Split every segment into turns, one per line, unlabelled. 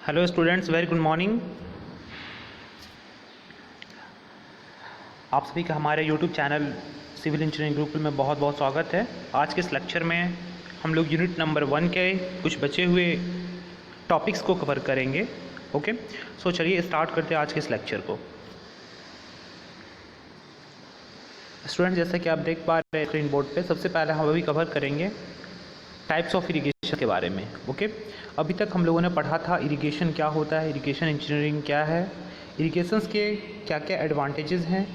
Hello students, very good morning. आप सभी का हमारे YouTube channel civil engineering group में बहुत बहुत स्वागत है। आज के इस लेक्चर में हम लोग यूनिट नंबर 1 के कुछ बचे हुए टॉपिक्स को कवर करेंगे। ओके, सो चलिए स्टार्ट करते हैं आज के इस लेक्चर को। स्टूडेंट, जैसा कि आप देख पा रहे हैं स्क्रीन बोर्ड पे, सबसे पहले हम अभी कवर करेंगे टाइप्स ऑफ इरिगेशन के बारे में। ओके, अभी तक हम लोगों ने पढ़ा था इरिगेशन क्या होता है, इरिगेशन इंजीनियरिंग क्या है, इरिगेशंस के क्या क्या एडवांटेजेस हैं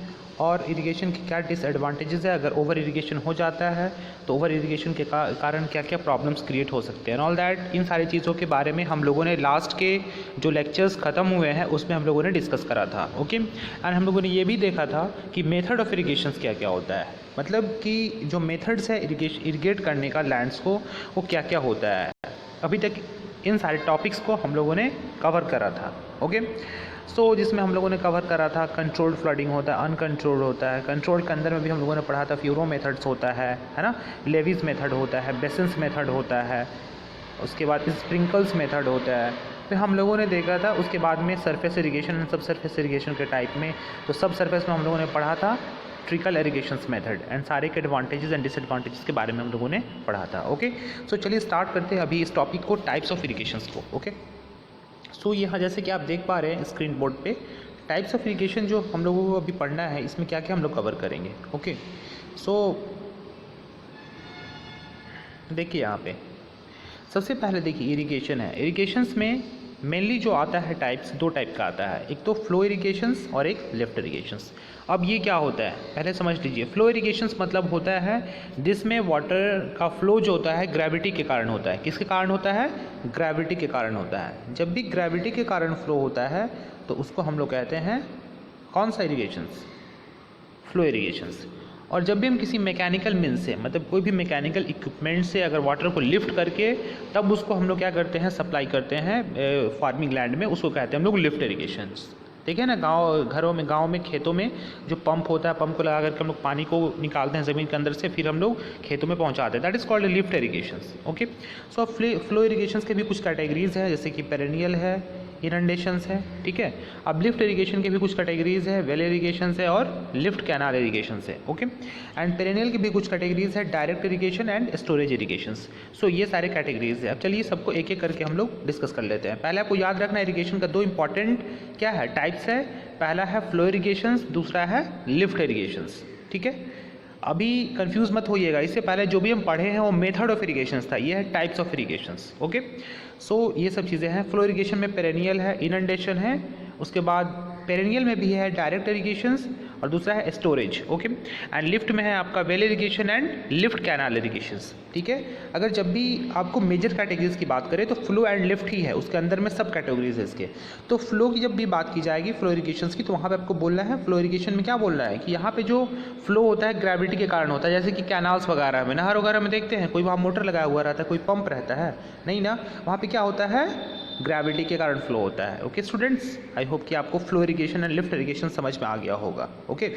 और इरिगेशन के क्या डिसएडवांटेजेस है। अगर ओवर इरिगेशन हो जाता है तो ओवर इरिगेशन के कारण क्या क्या प्रॉब्लम्स क्रिएट हो सकते हैं, ऑल दैट। इन सारी चीज़ों के बारे में हम लोगों ने लास्ट के जो लेक्चर्स ख़त्म हुए हैं उसमें हम लोगों ने डिस्कस करा था। ओके, एंड हम लोगों ने ये भी देखा था कि मेथड ऑफ इरिगेशन क्या क्या होता है, मतलब कि जो मेथड्स है इरिगेट करने का लैंड्स को, वो क्या क्या होता है। अभी तक इन सारे टॉपिक्स को हम लोगों ने कवर करा था। ओके, सो जिसमें हम लोगों ने कवर करा था कंट्रोल्ड फ्लडिंग होता है, अनकंट्रोल्ड होता है। कंट्रोल्ड के अंदर में भी हम लोगों ने पढ़ा था फ्यूरो मेथड्स होता है ना, लेविस मेथड होता है, बेसिन्स मेथड होता है, उसके बाद स्प्रिंकल्स मेथड होता है। फिर हम लोगों ने देखा था उसके बाद में सरफेस इरिगेशन, सब सरफेस इरिगेशन के टाइप में। तो सब सरफेस में हम लोगों ने पढ़ा था ट्रिकल इरिगेशन मेथड एंड सारे के एडवांटेजेस एंड डिसएडवांटेजेस के बारे में हम लोगों ने पढ़ा था। ओके, सो चलिए स्टार्ट करते हैं अभी इस टॉपिक को, टाइप्स ऑफ इरिगेशन को। ओके, सो यहाँ जैसे कि आप देख पा रहे हैं स्क्रीन बोर्ड पे, टाइप्स ऑफ इरिगेशन जो हम लोगों को अभी पढ़ना है, इसमें क्या क्या हम लोग कवर करेंगे। ओके, सो देखिए यहाँ पे सबसे पहले देखिए इरिगेशन है। इरिगेशंस में मेनली जो आता है टाइप्स, दो टाइप का आता है, एक तो फ्लो इरिगेशंस और एक लिफ्ट इरिगेशंस। अब ये क्या होता है पहले समझ लीजिए। फ्लो इरिगेशंस मतलब होता है जिसमें वाटर का फ्लो जो होता है ग्रेविटी के कारण होता है। किसके कारण होता है? ग्रेविटी के कारण होता है। जब भी ग्रेविटी के कारण फ्लो होता है तो उसको हम लोग कहते हैं कौन सा इरिगेशंस? Flow irrigations. और जब भी हम किसी मैकेनिकल मीन्स से, मतलब कोई भी मैकेनिकल इक्विपमेंट से अगर वाटर को लिफ्ट करके तब उसको हम लोग क्या करते हैं, सप्लाई करते हैं फार्मिंग लैंड में, उसको कहते हैं हम लोग लिफ्ट इरिगेशंस। ठीक है ना, गाँव में खेतों में जो पंप होता है, पंप को लगा करके हम लोग पानी को निकालते हैं ज़मीन के अंदर से, फिर हम लोग खेतों में पहुँचाते हैं, that is called lift irrigations. Okay, so flow irrigations के भी कुछ कैटेगरीज है, जैसे कि पेरेनियल है, इनंडेशंस है। ठीक है, अब लिफ्ट इरिगेशन के भी कुछ कैटेगरीज है, वेल इरिगेशन है और लिफ्ट कैनाल इरिगेशन है। ओके, एंड पेरेनियल की भी कुछ कैटेगरीज है, direct irrigation and storage irrigation. So ये सारे कैटेगरीज है। अब चलिए सबको एक एक करके हम लोग डिस्कस कर लेते हैं। पहले आपको याद रखना इरिगेशन का दो इंपॉर्टेंट क्या है, टाइप्स है। पहला है फ्लो इरिगेशन, दूसरा है लिफ्ट इरिगेशन। ठीक है, अभी कंफ्यूज मत होइएगा, इससे पहले जो भी हम पढ़े हैं वो मेथड ऑफ इरिगेशन था, ये है types of irrigations. Okay, so ये सब चीज़ें हैं। फ्लो इरिगेशन में पेरेनियल है, इनंडेशन है, उसके बाद पेरेनियल में भी है डायरेक्ट इरिगेशंस और दूसरा है स्टोरेज। ओके, एंड लिफ्ट में है आपका well irrigation and lift canal irrigations. ठीक है, अगर जब भी आपको मेजर कैटेगरीज की बात करें तो फ्लो एंड लिफ्ट ही है, उसके अंदर में सब कैटेगरीज है इसके। तो फ्लो की जब भी बात की जाएगी फ्लो इरिगेशंस की, तो वहाँ पे आपको बोलना है फ्लो इरिगेशन में क्या बोलना है कि यहाँ पे जो फ्लो होता है ग्रेविटी के कारण होता है। जैसे कि कैनाल्स वगैरह में, नहर वगैरह में देखते हैं कोई वहाँ मोटर लगाया हुआ रहता है, कोई पंप रहता है, नहीं ना, वहाँ पे क्या होता है, ग्रेविटी के कारण फ्लो होता है। ओके स्टूडेंट्स, आई होप कि आपको flow irrigation and lift irrigation समझ में आ गया होगा। ओके,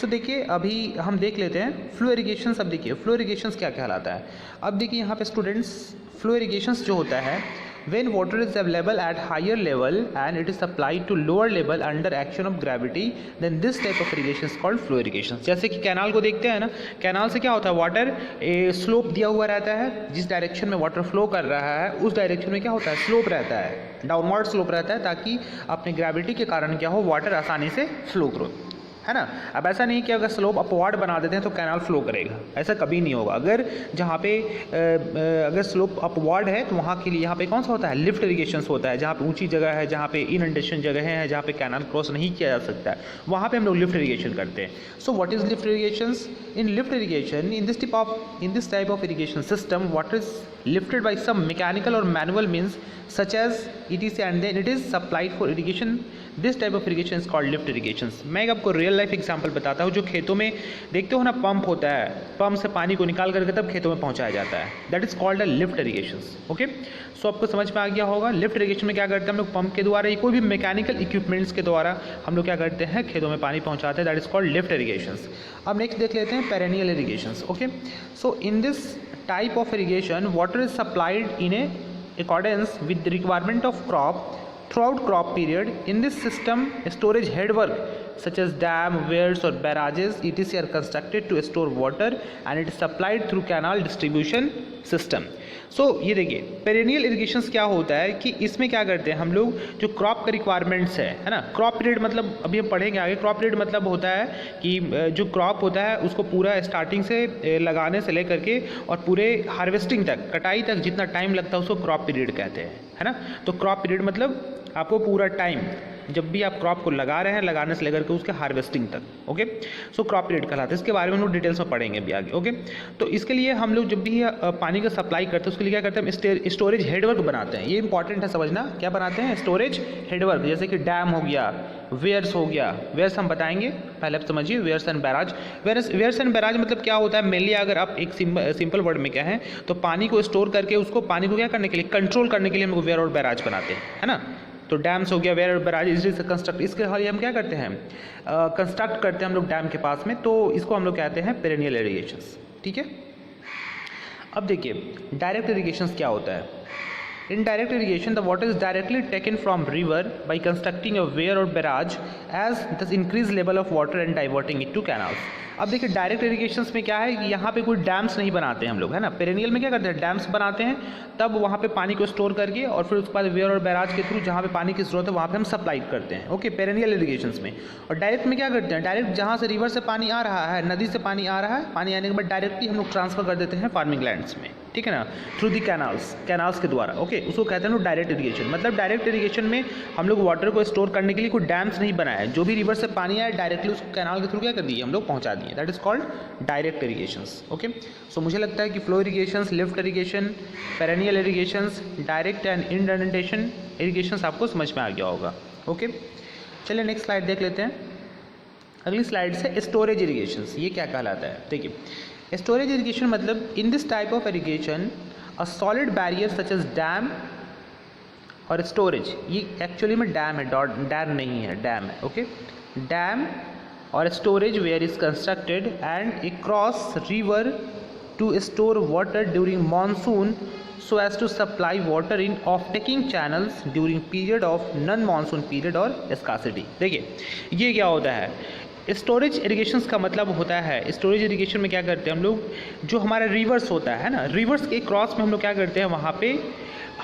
सो देखिए अभी हम देख लेते हैं फ्लो इरिगेशन। अब देखिए फ्लो इरिगेशन क्या कहलाता है। अब देखिए यहाँ पे स्टूडेंट्स, फ्लो इरिगेशन जो होता है when water is available at higher level and it is supplied to lower level under action of gravity, then this type of irrigation is called flow irrigation। जैसे कि कैनाल को देखते हैं ना, canal से क्या होता है, वाटर स्लोप दिया हुआ रहता है, जिस डायरेक्शन में वाटर फ्लो कर रहा है उस डायरेक्शन में क्या होता है, स्लोप रहता है, डाउनवर्ड स्लोप रहता है, ताकि अपने ग्रेविटी के कारण क्या हो, वाटर आसानी से फ्लो करो, है ना। अब ऐसा नहीं कि अगर स्लोप अपवार्ड बना देते हैं तो कैनाल फ्लो करेगा, ऐसा कभी नहीं होगा। अगर जहाँ पे अगर स्लोप अपवार्ड है तो वहाँ के लिए यहाँ पे कौन सा होता है, लिफ्ट इरिगेशन होता है। जहाँ पे ऊंची जगह है, जहाँ पे इनंडेशन जगह है, जहाँ पे कैनाल क्रॉस नहीं किया जा सकता है, वहाँ पे हम लोग लिफ्ट इरिगेशन करते हैं। So what is lift irrigation? In lift irrigation, in this type of irrigation system, water is lifted by some mechanical or manual means such as etc, and then it is supplied for irrigation. This type of irrigation is called lift irrigations। मैं आपको real life example बताता हूँ। जो खेतों में देखते हो ना, पंप होता है, पंप से पानी को निकाल करके तब खेतों में पहुँचाया जाता है, that is called a lift irrigation. Okay, so आपको समझ में आ गया होगा। लिफ्ट इरिगेशन में क्या करते हैं हम लोग, पंप के द्वारा या कोई भी मैकेनिकल इक्विपमेंट्स के द्वारा हम लोग क्या करते हैं, खेतों में पानी पहुँचाते हैं, that is called lift irrigation. अब नेक्स्ट देख लेते हैं perennial irrigation. Okay, so in this type of irrigation water is supplied in a accordance with the requirement of crop throughout crop period. In this system, storage headwork such as dam, weirs or barrages etc. are constructed to store water and it is supplied through canal distribution system. सो ये देखिए perennial irrigations क्या होता है कि इसमें क्या करते हैं हम लोग, जो क्रॉप का रिक्वायरमेंट्स है ना, क्रॉप पीरियड मतलब अभी हम पढ़ेंगे आगे, क्रॉप पीरियड मतलब होता है कि जो क्रॉप होता है उसको पूरा स्टार्टिंग से लगाने से लेकर के और पूरे हार्वेस्टिंग तक, कटाई तक जितना टाइम लगता है उसको क्रॉप पीरियड कहते हैं, है ना। तो क्रॉप पीरियड मतलब आपको पूरा टाइम जब भी आप क्रॉप को लगा रहे हैं, लगाने से लेकर के उसके हार्वेस्टिंग तक, ओके। सो क्रॉप पीरियड कहलाता है, इसके बारे में हम लोग डिटेल्स में पढ़ेंगे अभी आगे, ओके। तो इसके लिए हम लोग जब भी पानी का सप्लाई करते हैं उसके लिए क्या करते हैं, स्टोरेज हेडवर्क बनाते हैं। ये इंपॉर्टेंट है समझना, क्या बनाते हैं, स्टोरेज हेडवर्क, जैसे कि डैम हो गया, वेयर्स हो गया। वेयर्स हम बताएंगे, पहले आप समझिए weirs and barrage. Weirs and barrage मतलब क्या होता है, मेनली अगर आप एक सिंपल वर्ड में क्या है, तो पानी को स्टोर करके उसको पानी को क्या करने के लिए, कंट्रोल करने के लिए हम लोग वेयर और बैराज बनाते हैं, है ना। तो डैम्स हो गया, वेयर और बैराज इसी से कंस्ट्रक्ट, इसके लिए हम क्या करते हैं, कंस्ट्रक्ट करते हैं हम लोग डैम के पास में, तो इसको हम लोग कहते हैं पेरेनियल इरिगेशंस, ठीक है। अब देखिए डायरेक्ट इरिगेशंस क्या होता है। In direct irrigation, the water is directly taken from river by constructing a weir or barrage as thus increase level of water and diverting it to canals. अब देखिए direct irrigations में क्या है कि यहाँ पे कोई डैम्स नहीं बनाते हम लोग, है ना। पेरेनियल में क्या करते हैं, डैम्स बनाते हैं, तब वहाँ पे पानी को स्टोर करके और फिर उसके बाद वेयर और बैराज के थ्रू जहाँ पे पानी की जरूरत है वहाँ पे हम सप्लाई करते हैं, ओके, पेरेनियल इरिगेशंस में। और डायरेक्ट में क्या करते हैं, डायरेक्ट जहाँ से रिवर से पानी आ रहा है, नदी से पानी आ रहा है, पानी आने के बाद डायरेक्टली हम लोग ट्रांसफर कर देते हैं फार्मिंग लैंड्स में, ठीक है ना, थ्रू दी कैनाल्स के द्वारा, ओके। उसको कहते हैं लोग डायरेक्ट इरिगेशन। मतलब डायरेक्ट इरिगेशन में हम लोग वाटर को स्टोर करने के लिए कोई डैम्स नहीं बनाया, जो भी रिवर से पानी आया डायरेक्टली उसको कैनाल के थ्रू क्या कर दिए हम लोग, पहुंचा दिए, that is called direct irrigations, okay. So मुझे लगता है कि flow irrigations, lift irrigation, perennial irrigations, direct and indentation irrigations आपको समझ में आ गया होगा, ओके। चलिए नेक्स्ट स्लाइड देख लेते हैं। अगली स्लाइड से स्टोरेज इरिगेशंस, ये क्या कहलाता है, देखिए स्टोरेज इरिगेशन मतलब in this type of irrigation a solid barrier such as dam और स्टोरेज, ये एक्चुअली में डैम है, डैम नहीं है, डैम है, ओके। डैम और storage where is constructed and across river to store water during monsoon so as to supply water in off-taking channels during period of non-monsoon period और scarcity। देखिए ये क्या होता है, स्टोरेज इरिगेशंस का मतलब होता है, स्टोरेज इरिगेशन में क्या करते हैं हम लोग, जो हमारा रिवर्स होता है ना, रिवर्स के क्रॉस में हम लोग क्या करते हैं, वहाँ पे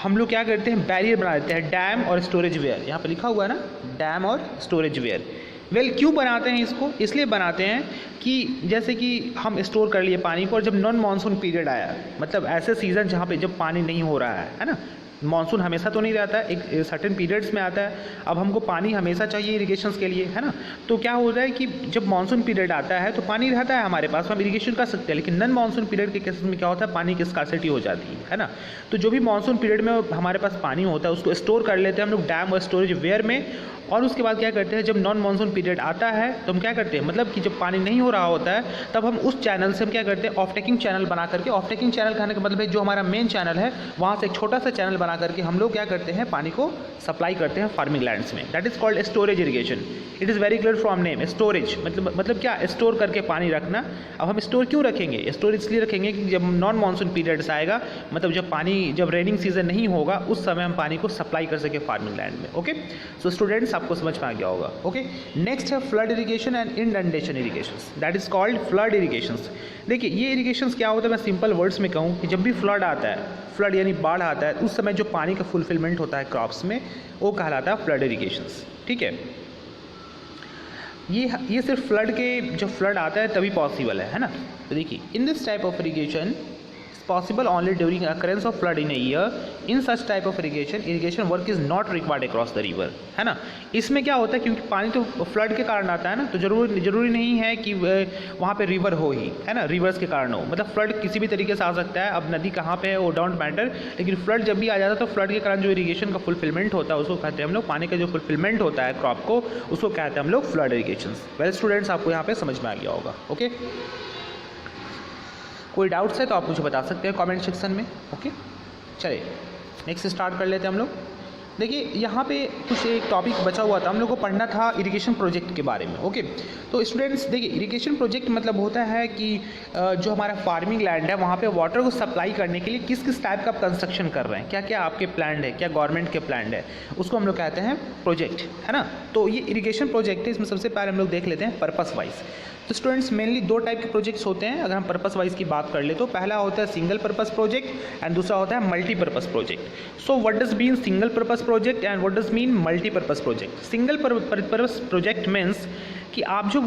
हम लोग क्या करते हैं, बैरियर बना देते हैं, डैम और स्टोरेज वेयर, यहाँ पे लिखा हुआ है ना, डैम और स्टोरेज वेयर। वेल क्यों बनाते हैं इसको, इसलिए बनाते हैं कि जैसे कि हम स्टोर कर लिए पानी को और जब नॉन मानसून पीरियड आया, मतलब ऐसे सीज़न जहाँ पे जब पानी नहीं हो रहा है ना, मानसून हमेशा तो नहीं रहता है, एक सर्टेन पीरियड्स में आता है, अब हमको पानी हमेशा चाहिए इरिगेशंस के लिए, है ना। तो क्या होता है कि जब मानसून पीरियड आता है तो पानी रहता है हमारे पास, हम इरिगेशन कर सकते हैं, लेकिन नॉन मानसून पीरियड के केसेस में क्या होता है, पानी की स्कार्सिटी हो जाती है ना। तो जो भी मानसून पीरियड में हमारे पास पानी होता है उसको स्टोर कर लेते हैं हम लोग डैम और स्टोरेज वेयर में, और उसके बाद क्या करते हैं, जब नॉन मानसून पीरियड आता है तो हम क्या करते हैं, मतलब कि जब पानी नहीं हो रहा होता है तब हम उस चैनल से हम क्या करते हैं, ऑफ टेकिंग चैनल बना करके, ऑफ टेकिंग चैनल कहने का मतलब है जो हमारा मेन चैनल है वहाँ से एक छोटा सा चैनल बना करके हम लोग क्या करते हैं, पानी को सप्लाई करते हैं फार्मिंग लैंड्स में, that is called storage irrigation. It is very clear from name, storage मतलब क्या, स्टोर करके पानी रखना। अब हम स्टोर क्यों रखेंगे, स्टोर इसलिए रखेंगे कि जब नॉन मानसून पीरियड्स आएगा, मतलब जब रेनिंग सीजन नहीं होगा उस समय हम पानी को सप्लाई कर सके फार्मिंग लैंड में, ओके। सो स्टूडेंट्स आपको समझ में आ गया होगा, ओके। नेक्स्ट है flood irrigation and indentation irrigations, that is called flood irrigations. देखिए ये इरिगेशंस क्या होता है, मैं सिंपल वर्ड्स में कहूँ कि जब भी फ्लड आता है, फ्लड यानी बाढ़ आता है, उस समय जो पानी का फुलफिलमेंट होता है क्रॉप्स में वो कहलाता है फ्लड इरिगेशंस, ठीक है। ये सिर्फ फ्लड के, जब फ्लड आता है तभी पॉसिबल है ना। तो देखिए इन this type of irrigation possible only during occurrence of flood in a year. In such type of irrigation work is not required across the river, है ना। इसमें क्या होता है, क्योंकि पानी तो फ्लड के कारण आता है ना, तो जरूरी नहीं है कि वहाँ पे रिवर हो ही, है ना, रिवर्स के कारण हो, मतलब फ्लड किसी भी तरीके से आ सकता है। अब नदी कहाँ पे है वो डोंट मैटर, लेकिन फ्लड जब भी आ जाता है तो फ्लड के कारण जो इरीगेशन का फुलफिलमेंट होता है उसको कहते हैं हम लोग, पानी का जो फुलफिलमेंट होता है क्रॉप को उसको कहते हैं हम लोग फ्लड इरीगेशन। वेल स्टूडेंट्स आपको यहाँ पे समझ में आ गया होगा, ओके। कोई डाउट्स है तो आप मुझे बता सकते हैं कमेंट सेक्शन में, ओके। चलिए नेक्स्ट स्टार्ट कर लेते हैं हम लोग। देखिए यहाँ पे कुछ एक टॉपिक बचा हुआ था, हम लोग को पढ़ना था इरिगेशन प्रोजेक्ट के बारे में। ओके, तो स्टूडेंट्स देखिए इरिगेशन प्रोजेक्ट मतलब होता है कि जो हमारा फार्मिंग लैंड है वहाँ पे वाटर को सप्लाई करने के लिए किस किस टाइप का कंस्ट्रक्शन कर रहे हैं, क्या क्या आपके प्लान है, क्या गवर्नमेंट के प्लान है, उसको हम लोग कहते हैं प्रोजेक्ट, है ना। तो ये इरिगेशन प्रोजेक्ट है, इसमें सबसे पहले हम लोग देख लेते हैं पर्पस वाइज। तो स्टूडेंट्स मेनली दो टाइप के प्रोजेक्ट्स होते हैं अगर हम पर्पस वाइज की बात कर ले तो। पहला होता है सिंगल पर्पस प्रोजेक्ट एंड दूसरा होता है multipurpose project. So what does mean single purpose project and what does mean multipurpose project. Single purpose project means कि आप जो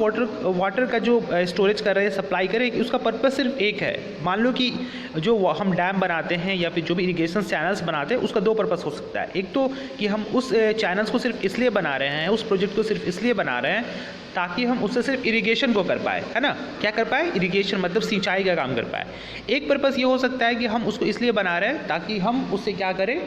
वाटर का जो स्टोरेज कर रहे हैं, सप्लाई कर रहे हैं, उसका पर्पस सिर्फ एक है। मान लो कि जो हम डैम बनाते हैं या फिर जो भी इरिगेशन चैनल्स बनाते हैं उसका दो पर्पस हो सकता है। एक तो कि हम उस चैनल्स को सिर्फ इसलिए बना रहे हैं, उस प्रोजेक्ट को सिर्फ इसलिए बना रहे हैं ताकि हम उससे सिर्फ इरिगेशन को कर पाए, है ना। क्या कर पाए, इरिगेशन मतलब सिंचाई का काम कर पाए। एक पर्पस ये हो सकता है कि हम उसको इसलिए बना रहे हैं ताकि हम उससे क्या करें,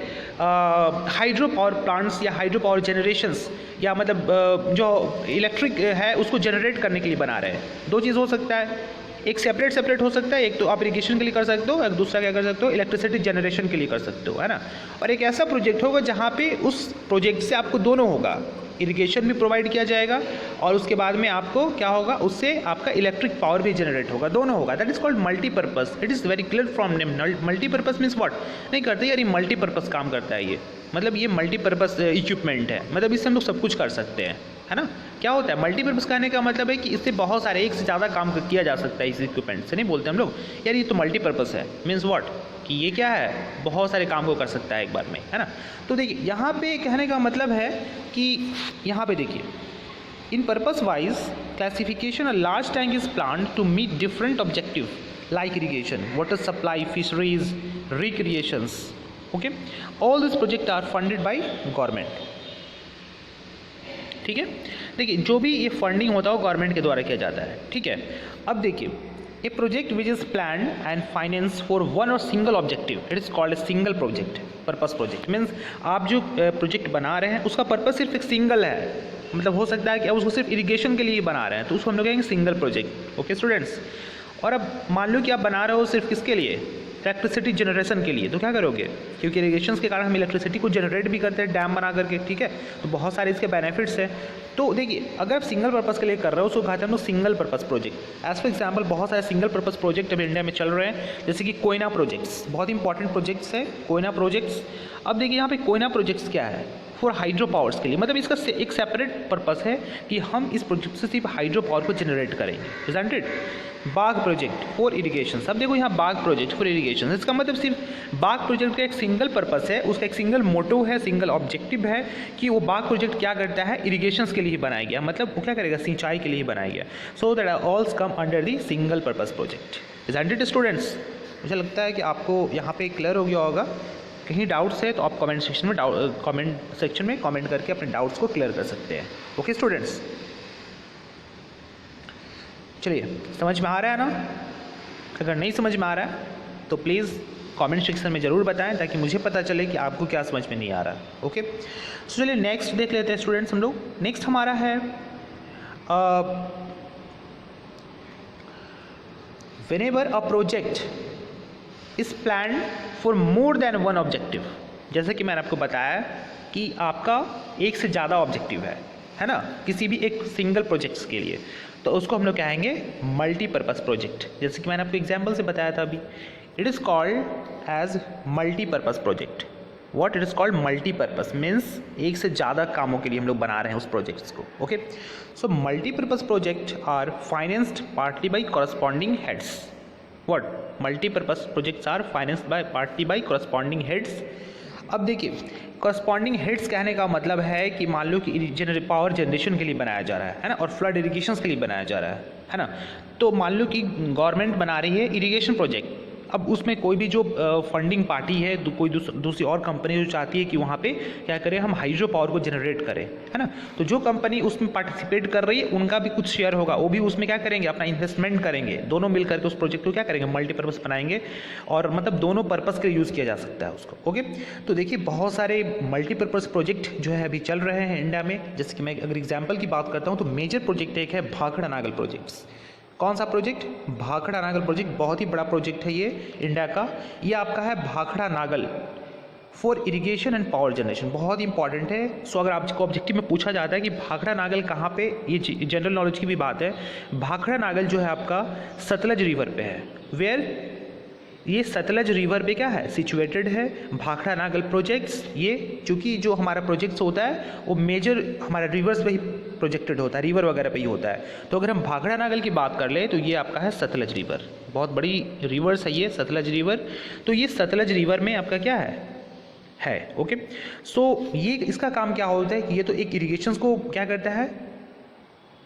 हाइड्रो पावर प्लांट्स या हाइड्रो पावर जनरेशंस या मतलब जो इलेक्ट्रिक है उसको जनरेट करने के लिए बना रहे हैं। दो चीज़ हो सकता है, एक सेपरेट हो सकता है, एक तो आप इरिगेशन के लिए कर सकते हो, एक दूसरा क्या कर सकते हो, इलेक्ट्रिसिटी जनरेशन के लिए कर सकते हो, है ना। और एक ऐसा प्रोजेक्ट होगा जहाँ पे उस प्रोजेक्ट से आपको दोनों होगा, इरिगेशन भी प्रोवाइड किया जाएगा और उसके बाद में आपको क्या होगा, उससे आपका इलेक्ट्रिक पावर भी जनरेट होगा, दोनों होगा। That is called multipurpose. It is very clear from name. Multipurpose means what, नहीं करते यार ये मल्टीपर्पस काम करता है, ये मतलब ये मल्टीपर्पस इक्विपमेंट है, मतलब इससे हम लोग सब कुछ कर सकते हैं, है ना। क्या होता है मल्टीपर्पस कहने का मतलब है कि इससे बहुत सारे एक से ज़्यादा काम किया जा सकता है। इस इक्विपमेंट से नहीं बोलते हम लोग यार ये तो मल्टीपर्पस है, मीन्स व्हाट कि ये क्या है, बहुत सारे काम को कर सकता है एक बार में, है ना। तो देखिए यहाँ पे कहने का मतलब है कि यहाँ पे देखिए in purpose wise classification a large tank is planned to meet different objective like irrigation, water supply, fisheries, recreations. Okay, all this project are funded by government. ठीक है, देखिए जो भी ये फंडिंग होता है वो गवर्नमेंट के द्वारा किया जाता है। ठीक है, अब देखिए a project which is plan and finance for one or single objective, it is called a single project. Purpose project means आप जो प्रोजेक्ट बना रहे हैं उसका पर्पस सिर्फ एक सिंगल है, मतलब हो सकता है कि आप उसको सिर्फ इरिगेशन के लिए बना रहे हैं तो उसको हम लोग कहेंगे सिंगल प्रोजेक्ट। ओके स्टूडेंट्स, और अब मान लो कि आप बना रहे हो सिर्फ किसके लिए, इलेक्ट्रिसिटी जनरेशन के लिए, तो क्या करोगे, क्योंकि इरिगेशन के कारण हम इलेक्ट्रिसिटी को जनरेट भी करते हैं डैम बना करके। ठीक है, तो बहुत सारे इसके बेनिफिट्स हैं। तो देखिए अगर आप सिंगल पर्पस के लिए कर रहे हो उसको कहते हैं हम लोग single purpose project. As for example बहुत सारे सिंगल पर्पस प्रोजेक्ट अभी इंडिया में चल रहे हैं, जैसे कि कोयना प्रोजेक्ट्स, बहुत इंपॉर्टेंट प्रोजेक्ट्स है कोयना प्रोजेक्ट्स। अब देखिए यहाँ पे कोयना प्रोजेक्ट्स क्या है, फॉर हाइड्रो पावर्स के लिए, मतलब इसका एक सेपरेट पर्पस है कि हम इस प्रोजेक्ट से सिर्फ हाइड्रो पावर को जनरेट करेंगे, isn't it. Bagh project for irrigation, अब देखो यहाँ बाग प्रोजेक्ट फॉर इरिगेशन, इसका मतलब सिर्फ बाग प्रोजेक्ट का एक सिंगल पर्पस है, उसका एक सिंगल मोटो है, सिंगल ऑब्जेक्टिव है कि वो बाग प्रोजेक्ट क्या करता है, इरिगेशन के लिए ही बनाया गया, मतलब वो क्या करेगा, सिंचाई के लिए ही बनाया गया। So that alls come under the single purpose project, isn't it students. मुझे लगता है कि आपको यहाँ पे क्लियर हो गया होगा। कहीं डाउट्स है तो आप कमेंट सेक्शन में कमेंट करके अपने डाउट्स को क्लियर कर सकते हैं। ओके स्टूडेंट्स, चलिए समझ में आ रहा है ना। अगर नहीं समझ में आ रहा है तो प्लीज़ कमेंट सेक्शन में ज़रूर बताएं ताकि मुझे पता चले कि आपको क्या समझ में नहीं आ रहा। ओके, तो चलिए नेक्स्ट देख लेते हैं स्टूडेंट्स हम लोग। नेक्स्ट हमारा है whenever a project is planned for more than one objective, जैसे कि मैंने आपको बताया कि आपका एक से ज़्यादा ऑब्जेक्टिव है ना, किसी भी एक सिंगल प्रोजेक्ट्स के लिए, तो उसको हम लोग कहेंगे मल्टीपर्पस प्रोजेक्ट। जैसे कि मैंने आपको एग्जांपल से बताया था अभी, it is called as multipurpose project. What it is called, multipurpose means एक से ज़्यादा कामों के लिए हम लोग बना रहे हैं उस प्रोजेक्ट्स को। Okay, so multipurpose project are financed partly by corresponding heads. What, multipurpose projects are financed by partly by corresponding heads. अब देखिए कॉरस्पॉन्डिंग हेड्स कहने का मतलब है कि मान लो कि पावर जनरेशन के लिए बनाया जा रहा है ना, और फ्लड इरिगेशन के लिए बनाया जा रहा है ना। तो मान लो कि गवर्नमेंट बना रही है इरिगेशन प्रोजेक्ट, अब उसमें कोई भी जो फंडिंग पार्टी है, कोई दूसरी और कंपनी जो चाहती है कि वहाँ पे क्या करें, हम हाइड्रो पावर को जनरेट करें, है ना। तो जो कंपनी उसमें पार्टिसिपेट कर रही है उनका भी कुछ शेयर होगा, वो भी उसमें क्या करेंगे, अपना इन्वेस्टमेंट करेंगे, दोनों मिल करके उस प्रोजेक्ट को क्या करेंगे, मल्टीपर्पस बनाएंगे, और मतलब दोनों पर्पस के लिए यूज़ किया जा सकता है उसको। ओके, तो देखिए बहुत सारे मल्टीपर्पस प्रोजेक्ट जो है अभी चल रहे हैं इंडिया में। जैसे कि मैं अगर एग्जाम्पल की बात करता हूँ तो मेजर प्रोजेक्ट एक है भाखड़ा नागल प्रोजेक्ट्स। कौन सा प्रोजेक्ट, भाखड़ा नागल प्रोजेक्ट, बहुत ही बड़ा प्रोजेक्ट है ये इंडिया का। ये आपका है Bhakra Nangal for irrigation and power generation, बहुत ही इंपॉर्टेंट है। सो अगर आपको ऑब्जेक्टिव में पूछा जाता है कि भाखड़ा नागल कहाँ पे, ये जनरल नॉलेज की भी बात है, भाखड़ा नागल जो है आपका सतलज रिवर पे है। वेयर, ये सतलज रिवर पे क्या है, सिचुएटेड है भाखड़ा नागल प्रोजेक्ट्स। ये चूँकि जो हमारा प्रोजेक्ट्स होता है वो मेजर हमारा रिवर्स पे ही प्रोजेक्टेड होता है, रिवर वगैरह पे ही होता है। तो अगर हम भाखड़ा नागल की बात कर ले तो ये आपका है सतलज रिवर, बहुत बड़ी रिवर्स है ये सतलज रिवर। तो ये सतलज रिवर में आपका क्या है ओके। सो ये इसका काम क्या होता है कि ये तो एक इरिगेशंस को क्या करता है,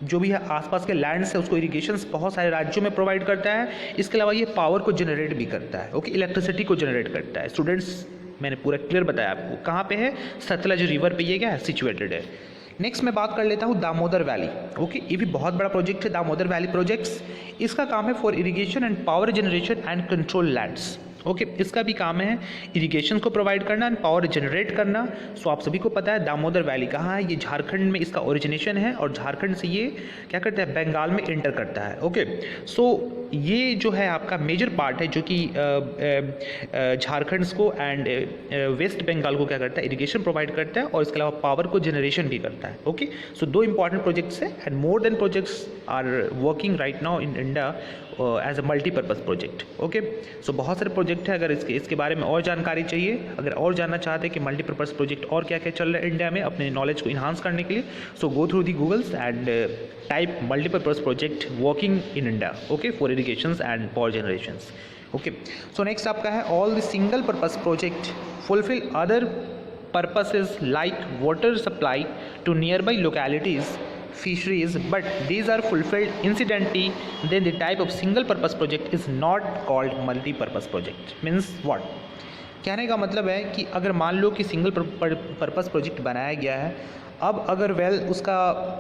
जो भी है आसपास के लैंड्स है उसको इरिगेशंस बहुत सारे राज्यों में प्रोवाइड करता है। इसके अलावा ये पावर को जनरेट भी करता है ओके, इलेक्ट्रिसिटी को जनरेट करता है। स्टूडेंट्स मैंने पूरा क्लियर बताया आपको, कहाँ पे है, सतलज रिवर पे ये क्या है, सिचुएटेड है। नेक्स्ट मैं बात कर लेता हूँ दामोदर वैली ओके, ये भी बहुत बड़ा प्रोजेक्ट है दामोदर वैली प्रोजेक्ट्स। इसका काम है for irrigation and power generation and control lands okay. इसका भी काम है इरिगेशन को प्रोवाइड करना एंड पावर जनरेट करना। सो आप सभी को पता है दामोदर वैली कहाँ है, ये झारखंड में इसका ओरिजिनेशन है और झारखंड से ये क्या करता है, बंगाल में एंटर करता है ओके। सो ये जो है आपका मेजर पार्ट है जो कि झारखंड को एंड वेस्ट बंगाल को क्या करता है, इरिगेशन प्रोवाइड करता है और इसके अलावा पावर को जनरेशन भी करता है ओके। सो दो इंपॉर्टेंट प्रोजेक्ट्स है and more than projects are working right now in India as a multipurpose project okay. So बहुत सारे प्रोजेक्ट है, अगर इसके बारे में और जानकारी चाहिए, अगर और जानना चाहते हैं कि मल्टीपर्पज़ प्रोजेक्ट और क्या क्या चल रहा है इंडिया में अपने नॉलेज को इन्हांस करने के लिए, so go through the Googles and type multipurpose project working in India okay for irrigations and power generations okay. So next आपका है all the single purpose project fulfil other purposes like water supply to nearby localities, fisheries, but these are fulfilled incidentally, then the type of single purpose project is not called multi-purpose project. Means what? कहने का मतलब है कि अगर मान लो कि single purpose project बनाया गया है, अब अगर उसका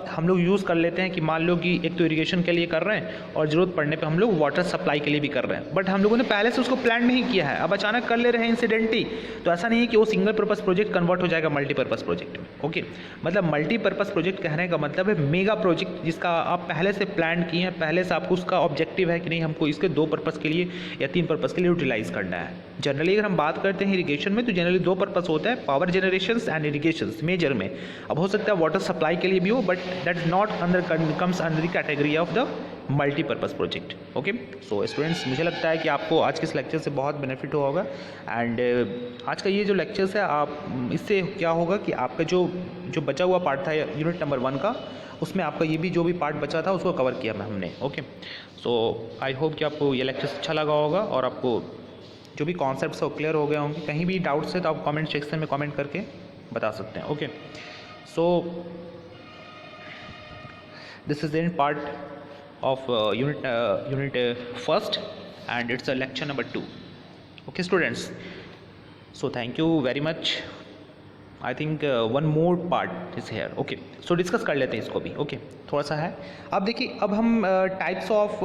हम लोग यूज़ कर लेते हैं कि मान लो कि एक तो इरिगेशन के लिए कर रहे हैं और ज़रूरत पड़ने पे हम लोग वाटर सप्लाई के लिए भी कर रहे हैं, बट हम लोगों ने पहले से उसको प्लान नहीं किया है, अब अचानक कर ले रहे हैं इंसिडेंटली, तो ऐसा नहीं है कि वो सिंगल पर्पस प्रोजेक्ट कन्वर्ट हो जाएगा मल्टीपर्पज़ प्रोजेक्ट में ओके। मतलब मल्टीपर्पज़ प्रोजेक्ट कहने का मतलब है मेगा प्रोजेक्ट जिसका आप पहले से प्लान किए हैं, पहले से आपको उसका ऑब्जेक्टिव है कि नहीं हमको इसके 2 पर्पज़ के लिए या 3 पर्पज़ के लिए यूटिलाइज़ करना है। जनरली अगर हम बात करते हैं इरिगेशन में तो जनरली 2 पर्पज़ होता है, power generations and irrigations major में। अब हो सकता है वाटर सप्लाई के लिए भी हो, but that is not comes under the category of the multipurpose project okay. So students मुझे लगता है कि आपको आज के इस लेक्चर से बहुत बेनिफिट हुआ होगा एंड आज का ये जो लेक्चर्स है आप इससे क्या होगा कि आपका जो बचा हुआ पार्ट था यूनिट नंबर 1 का, उसमें आपका ये भी जो भी पार्ट बचा था उसको कवर किया हमने ओके। सो आई होप कि आपको ये लेक्चर अच्छा लगा होगा और आपको जो भी कॉन्सेप्ट्स है वो क्लियर हो गए होंगे। कहीं भी डाउट्स है तो आप कमेंट सेक्शन में कमेंट करके बता सकते हैं okay. So this is the part of unit first and it's a lecture number 2 okay students. So thank you very much. I think 1 more part is here okay. So discuss कर लेते हैं इसको भी okay थोड़ा सा है। अब देखिए अब हम टाइप्स ऑफ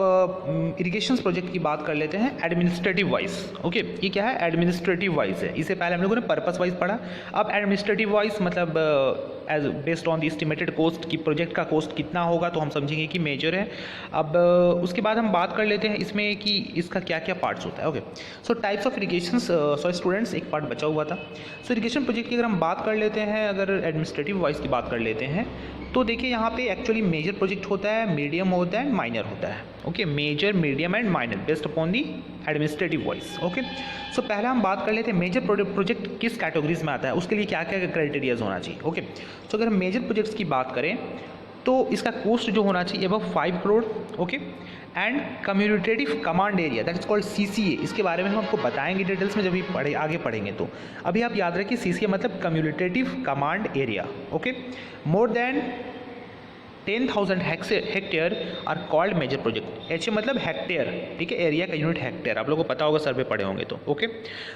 इरिगेशन प्रोजेक्ट की बात कर लेते हैं एडमिनिस्ट्रेटिव वाइज ओके। ये क्या है, एडमिनिस्ट्रेटिव वाइज है। इससे पहले हम लोगों ने पर्पस वाइज पढ़ा, अब एडमिनिस्ट्रेटिव वाइज मतलब as based on the estimated cost की प्रोजेक्ट का कॉस्ट कितना होगा तो हम समझेंगे कि मेजर है। अब उसके बाद हम बात कर लेते हैं इसमें कि इसका क्या क्या पार्ट्स होता है okay. So types of irrigation, so students एक पार्ट बचा हुआ था। सो इरिगेशन प्रोजेक्ट की अगर हम बात कर लेते हैं, अगर एडमिनिस्ट्रेटिव वाइज की बात कर लेते हैं तो देखिए यहाँ पे एक्चुअली मेजर प्रोजेक्ट होता है, मीडियम होता है, माइनर होता है okay. Major, medium and minor based upon the administrative wise okay. So पहले हम बात कर लेते हैं मेजर प्रोजेक्ट किस कैटेगरीज में आता है, उसके लिए क्या क्या क्राइटेरियाज होना चाहिए ओके। सो अगर हम मेजर प्रोजेक्ट्स की बात करें तो इसका कॉस्ट जो होना चाहिए above 5 crore okay and commutative command area that is called CCA। इसके बारे में हम आपको बताएंगे डिटेल्स में जब भी आगे पढ़ेंगे। तो अभी आप याद रखिए CCA मतलब commutative command area okay. More than 10,000 hectare are called major project. HA मतलब हेक्टेयर ठीक है, एरिया का यूनिट हेक्टेयर, आप लोगों को पता होगा सर्वे पढ़े होंगे तो ओके।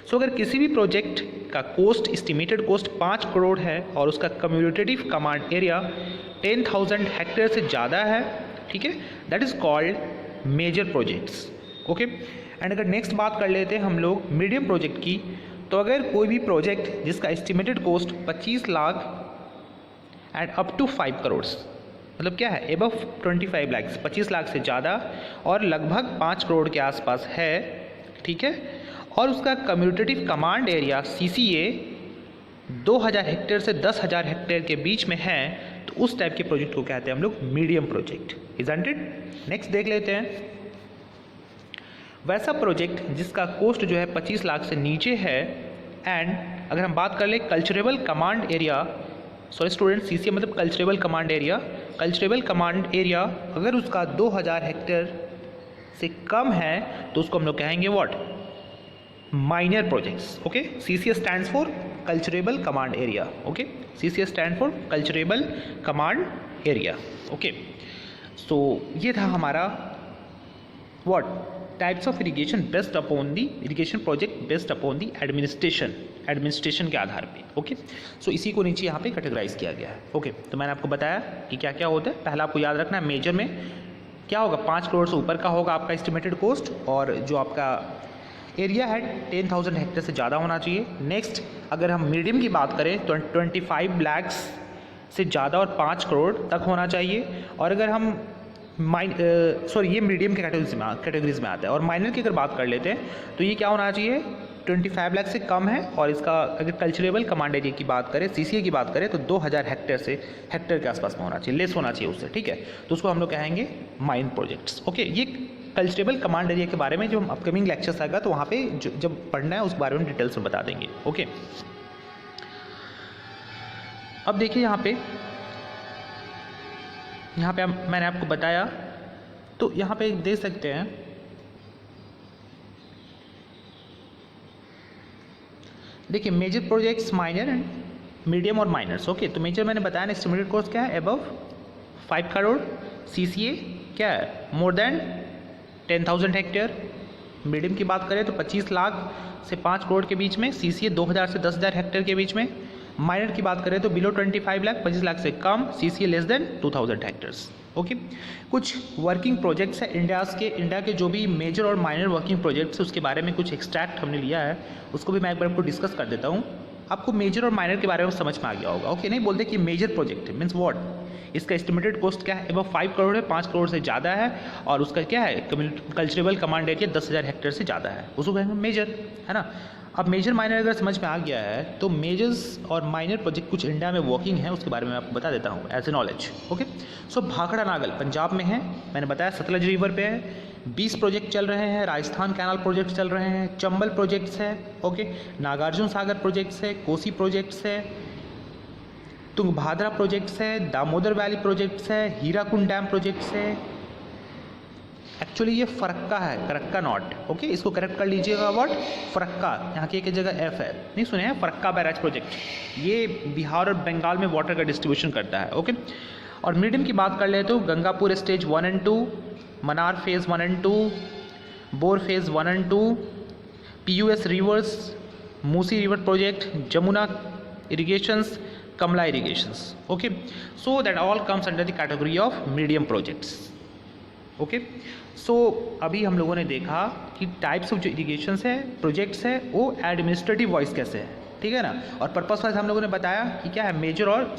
सो अगर किसी भी प्रोजेक्ट का कॉस्ट एस्टिमेटेड कॉस्ट 5 करोड़ है और उसका कम्यूनिटेटिव कमांड एरिया 10,000 हेक्टेयर से ज़्यादा है ठीक है, that is called major projects okay. And अगर नेक्स्ट बात कर लेते हैं हम लोग मीडियम प्रोजेक्ट की, तो अगर कोई भी प्रोजेक्ट जिसका estimated cost 25 lakh and up to 5 crore मतलब क्या है एबव 25 लाख, 25 लाख से ज़्यादा और लगभग 5 करोड़ के आसपास है ठीक है, और उसका कम्यूनिटेटिव कमांड एरिया CCA 2000 हेक्टेयर से 10,000 हेक्टेयर के बीच में है तो उस टाइप के प्रोजेक्ट को कहते हैं हम लोग medium project. Isn't it? Next देख लेते हैं, वैसा प्रोजेक्ट जिसका कॉस्ट जो है 25 लाख से नीचे है एंड अगर हम बात कर ले culturable command area, sorry student, CCA मतलब culturable command area, culturable command area अगर उसका 2000 हेक्टेयर से कम है तो उसको हम लोग कहेंगे what, minor projects. Okay, CCA stands for culturable command area. Okay, CCA stand for culturable command area. Okay, so ये था हमारा what, types of irrigation based upon the irrigation project based upon the administration के आधार पे। Okay, सो इसी को नीचे यहाँ पे कैटेगराइज किया गया है। ओके, तो मैंने आपको बताया कि क्या क्या होता है। पहला आपको याद रखना है, मेजर में क्या होगा, 5 करोड़ से ऊपर का होगा आपका एस्टिमेटेड कॉस्ट, और जो आपका एरिया है 10,000 हेक्टेयर से ज़्यादा होना चाहिए। नेक्स्ट अगर हम मीडियम की बात करें तो 25 लाख से ज़्यादा और 5 करोड़ तक होना चाहिए। और अगर हम ये मीडियम के कैटेगरीज में आता है। और माइनर की अगर बात कर लेते हैं तो ये क्या होना चाहिए, 25 लाख से कम है। और इसका अगर कल्चरेबल कमांड एरिया की बात करें, सीसीए की बात करें तो 2000 हेक्टेयर के आसपास में होना चाहिए, लेस होना चाहिए उससे, ठीक है। तो उसको हम लोग कहेंगे माइन प्रोजेक्ट्स। ओके, ये कल्चरेबल कमांड एरिया के बारे में जो हम अपकमिंग लेक्चर्स आएगा तो वहाँ पे जब पढ़ना है उस बारे में डिटेल्स में बता देंगे। ओके, अब देखिए यहाँ पे मैंने आपको बताया, तो यहाँ पे देख सकते हैं देखिए major projects, minor and medium और माइनर्स। ओके, तो मेजर मैंने बताया ना, एस्टिमेटेड कॉस्ट क्या है, अबव 5 करोड़। सीसीए क्या है, मोर देन 10,000 हेक्टेयर। मीडियम की बात करें तो 25 लाख से 5 करोड़ के बीच में, सीसीए 2000 से 10,000 हेक्टेयर के बीच में। माइनर की बात करें तो बिलो 25 लाख, 25 लाख से कम, CCA less than 2000 hectares. Okay, कुछ वर्किंग प्रोजेक्ट्स है इंडिया के जो भी मेजर और माइनर वर्किंग प्रोजेक्ट्स है उसके बारे में कुछ एक्सट्रैक्ट हमने लिया है, उसको भी मैं एक बार आपको डिस्कस कर देता हूँ। आपको मेजर और माइनर के बारे में समझ में आ गया होगा। ओके, नहीं बोलते कि मेजर प्रोजेक्ट है मीन्स व्हाट, इसका एस्टिमेटेड कॉस्ट क्या है, अबव 5 करोड़ है, 5 करोड़ से ज़्यादा है, और उसका क्या है, कल्चरेबल कमांड एरिया 10,000 हेक्टेयर से ज़्यादा है, उसको कहेंगे मेजर, है ना। अब मेजर माइनर अगर समझ में आ गया है तो मेजर्स और माइनर प्रोजेक्ट कुछ इंडिया में वर्किंग है उसके बारे में आपको बता देता हूँ एज ए नॉलेज। ओके, सो भाखड़ा नागल पंजाब में है, मैंने बताया सतलज रिवर पे है, 20 प्रोजेक्ट चल रहे हैं। राजस्थान कैनाल प्रोजेक्ट चल रहे हैं, चंबल प्रोजेक्ट्स है। ओके, नागार्जुन सागर प्रोजेक्ट्स है, कोसी प्रोजेक्ट्स है, तुंगभाद्रा प्रोजेक्ट्स है, दामोदर वैली प्रोजेक्ट्स है, हीराकुंड डैम प्रोजेक्ट्स है। एक्चुअली ये फरक्का है, फरक्का नॉट। ओके, इसको करेक्ट कर लीजिएगा, व्हाट, फरक्का, यहाँ की एक जगह एफ है, नहीं सुने हैं, फरक्का बैराज प्रोजेक्ट, ये बिहार और बंगाल में वाटर का डिस्ट्रीब्यूशन करता है। ओके, और मीडियम की बात कर ले तो Gangapur stage 1 and 2, Manar phase 1 and 2, Bor phase 1 and 2, PUS rivers, Musi river project, Jamuna irrigations, Kamala irrigations. Okay, so that all comes under the category of medium projects. Okay, so अभी हम लोगों ने देखा कि टाइप्स ऑफ जो इरिगेशंस है, प्रोजेक्ट्स है, वो एडमिनिस्ट्रेटिव वाइज कैसे है, ठीक है ना। और पर्पस वाइज हम लोगों ने बताया कि क्या है, मेजर और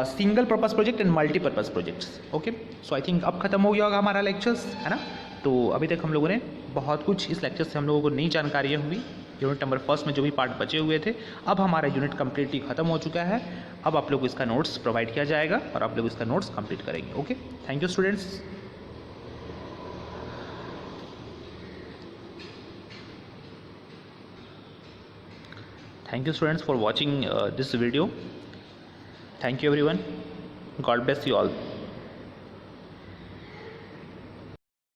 single purpose project and multipurpose projects. Okay, so I think अब खत्म हो गया होगा हमारा लेक्चर्स, है ना। तो अभी तक हम लोगों ने बहुत कुछ इस लेक्चर से हम लोगों को नई जानकारियाँ हुई। यूनिट नंबर 1 में जो भी पार्ट बचे हुए थे, अब हमारा यूनिट कम्प्लीटली खत्म हो चुका है। अब आप लोग को इसका नोट्स प्रोवाइड किया जाएगा और आप लोग इसका नोट्स कंप्लीट करेंगे। Okay, thank you students. Thank you students for watching this video. Thank you everyone. God bless you all.